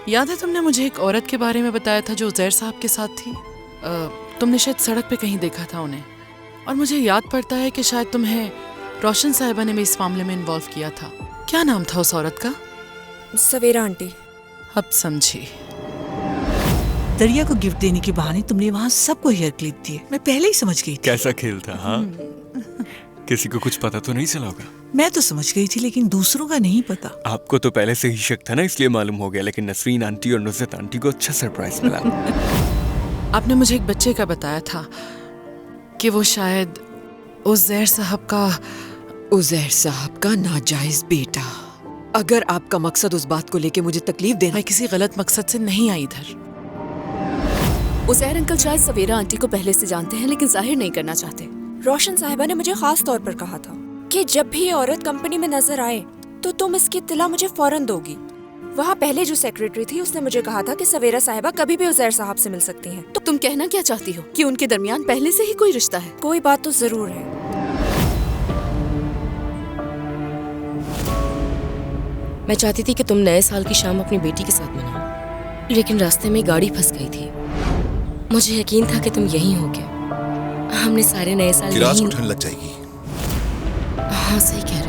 याद है तुमने मुझे एक औरत के बारे में बताया था जो उज़ैर साहब के साथ थी? तुमने शायद सड़क पे कहीं देखा था उन्हें, और मुझे याद पड़ता है कि शायद तुम्हें रोशन साहिबा ने भी इस मामले में इन्वॉल्व किया था। क्या नाम था उस औरत का? सवेरा आंटी। अब समझी। दरिया को गिफ्ट देने के बहाने तुमने वहाँ सबको हेयर क्लिप दिए। मैं पहले ही समझ गई थी। कैसा खेल था? हाँ, किसी को कुछ पता तो नहीं चला होगा? मैं तो समझ गई थी, लेकिन दूसरों का नहीं पता। आपको तो पहले से ही शक था ना, इसलिए मालूम हो गया। लेकिन नसरीन आंटी और नुसरत आंटी को अच्छा सरप्राइज मिला। आपने मुझे एक बच्चे का बताया था कि वो शायद उज़ैर साहब का नाजायज बेटा। अगर आपका मकसद उस बात को लेके मुझे तकलीफ देना। मैं किसी गलत मकसद से नहीं आई इधर। उज़ैर अंकल शायद सवेरा आंटी को पहले से जानते हैं, लेकिन जाहिर नहीं करना चाहते। रोशन साहिबा ने मुझे खास तौर पर कहा था कि जब भी ये औरत कंपनी में नजर आए तो तुम इसकी इत्तला मुझे फौरन दोगी। वहाँ पहले जो सेक्रेटरी थी उसने मुझे कहा था कि सवेरा साहिबा कभी भी उज़ैर साहब से मिल सकती हैं। तो तुम कहना क्या चाहती हो कि उनके दरमियान पहले से ही कोई रिश्ता है? कोई बात तो जरूर है। मैं चाहती थी कि तुम नए साल की शाम अपनी बेटी के साथ मनाओ, लेकिन रास्ते में गाड़ी फंस गई थी। मुझे यकीन था कि तुम यहीं होगे। हमने सारे नए साल की रात को ठंड लग जाएगी। हाँ, सही कह